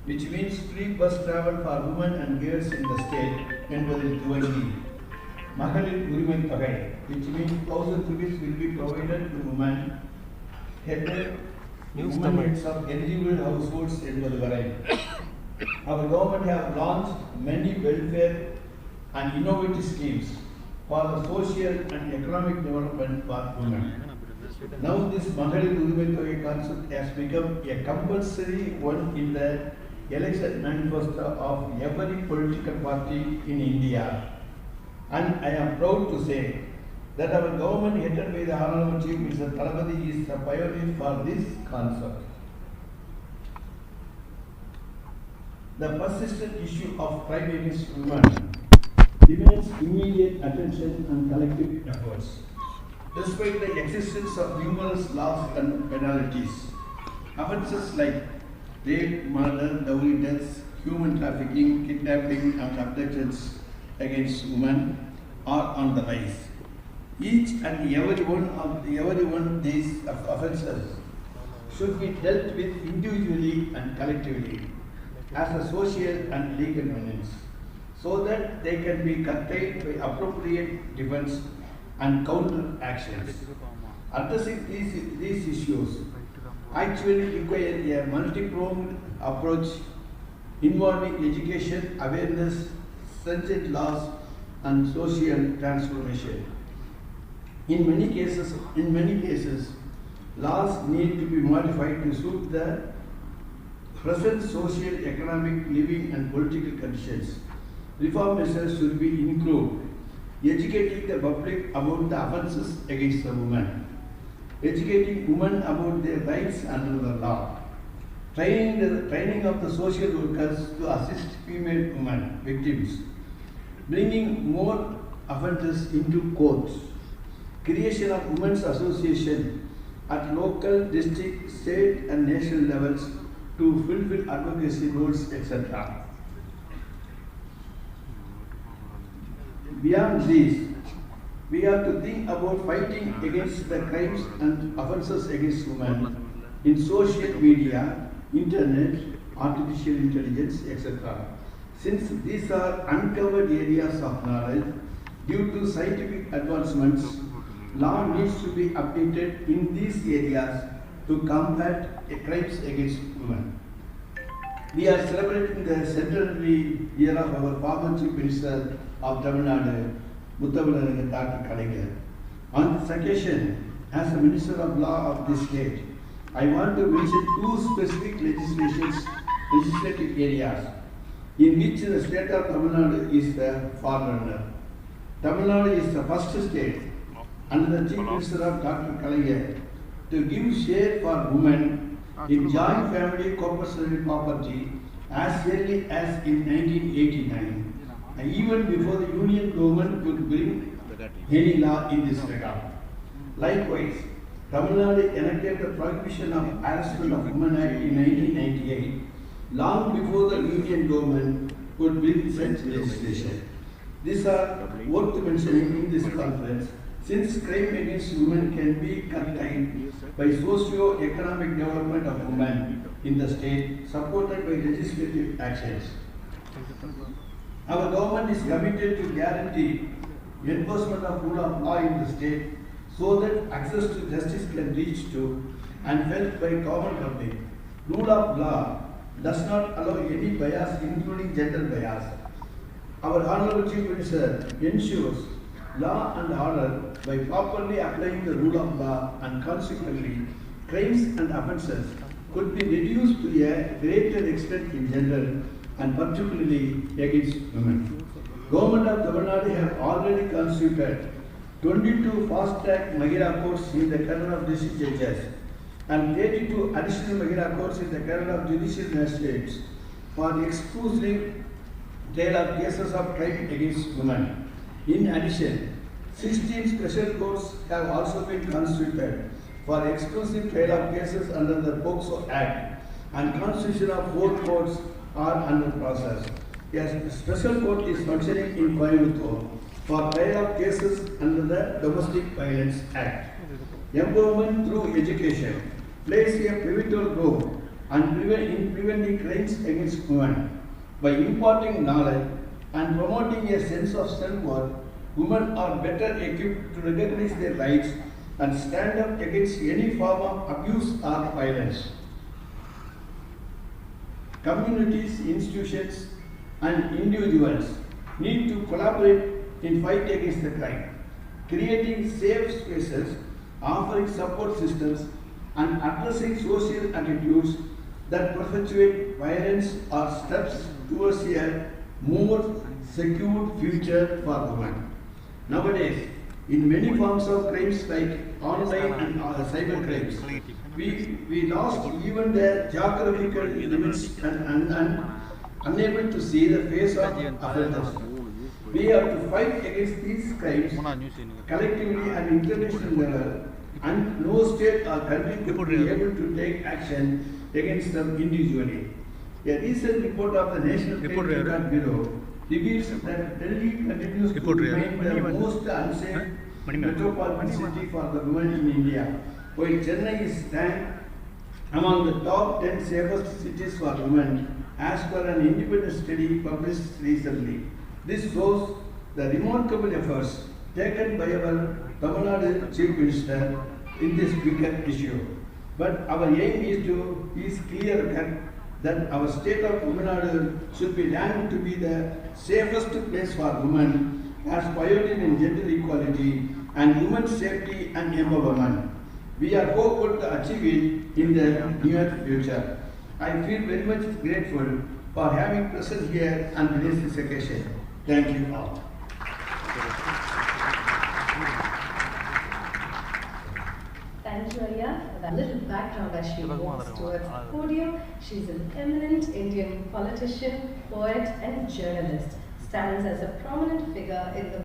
which means free bus travel for women and girls in the state, என்பதில் துவங்கி மகளிர் உரிமை தொகை, which means 1,000 rupees will be provided to women headed women of eligible households என்பது வரை. Our government have launched many welfare and innovative schemes for the social and economic development for women. Now this Mahalir Urimai Thogai concept has become a compulsory one in the election manifesto of every political party in India. And I am proud to say that our government headed by the Honorable Chief Minister Thalapathy is the pioneer for this concept. The persistent issue of crime against women demands immediate attention and collective efforts. Despite the existence of numerous laws and penalties, offences like rape, murder, dowry deaths, human trafficking, kidnapping and abductions against women are on the rise. Each and every one of these offences should be dealt with individually and collectively as a social and legal menace, so that they can be curtailed by appropriate defense and counter actions. Addressing these issues actually require a multi-pronged approach involving education, awareness, stringent laws and social transformation. In many cases, laws need to be modified to suit the present social, economic, living and political conditions. Reform measures should be included educating the public about the offences against the women, educating women about their rights under the law, training of the social workers to assist female women victims, bringing more offenders into courts, creation of women's association at local, district, state and national levels to fulfill advocacy roles, etc. Beyond this, we have to think about fighting against the crimes and offences against women in social media, internet, artificial intelligence, etc. Since these are uncovered areas of knowledge, due to scientific advancements, law needs to be updated in these areas to combat crimes against women. We are celebrating the centenary year of our former Chief Minister of Tamil Nadu, Dr. Kalaignar. On this occasion, as a Minister of Law of this state, I want to mention two specific legislative areas in which the state of Tamil Nadu is the forerunner. Tamil Nadu is the first state under the Chief Minister of Dr. Kalaignar to give share for women in joint family compulsory property as early as in 1989, and even before the Union government could bring any law in this regard. Likewise, Tamil Nadu enacted the Prohibition of Harassment of Women Act in 1998, long before the Union government could bring such legislation. These are worth mentioning in this conference, since crime against women can be contained by socio-economic development of women in the state, supported by legislative actions. Our government is committed to guarantee enforcement of rule of law in the state, so that access to justice can reach to and felt by common public. Rule of law does not allow any bias, including gender bias. Our Honorable Chief Minister ensures law and order by properly applying the rule of law, and consequently crimes and offences could be reduced to a greater extent in general and particularly against women. Government of Tamil Nadu have already constituted 22 fast-track Mahila courts in the career of district judges and 32 additional Mahila courts in the career of judicial magistrates for exclusive trial of cases of crime against women. In addition, 16 special courts have also been constituted for exclusive trial of cases under the POCSO Act, and constitution of 4 courts are under process. A special court is functioning in Coimbatore for trial of cases under the Domestic Violence Act. Empowerment through education plays a pivotal role and in preventing crimes against women. By imparting knowledge and promoting a sense of self-worth, women are better equipped to recognize their rights and stand up against any form of abuse or violence. Communities, institutions, and individuals need to collaborate in fight against the crime, creating safe spaces, offering support systems, and addressing social attitudes that perpetuate violence are steps towards a more secure future for women. Nowadays, in many forms of crimes like online and cyber crimes, we lost even the geographical limits and unable to see the face of offenders. We have to fight against these crimes collectively at international level, and no state or country could be able to take action against them individually. A recent report of the National Crime Record Bureau reveals that Delhi continues to remain the most unsafe metropolitan city for the women in India, while Chennai is ranked among the top 10 safest cities for women as per an independent study published recently. This shows the remarkable efforts taken by our Tamil Nadu Chief Minister in this bigger issue. But our aim is clear that our state of Tamil Nadu should be ranked to be the safest place for women as pioneer in gender equality and women's safety and empowerment. We are hopeful to achieve it in the near future. I feel very much grateful for having present here and raised this occasion. Thank you all. Thank you, Aya, for that little background as she walks towards the podium. She's an eminent Indian politician, poet, and journalist. Stands as a prominent figure in the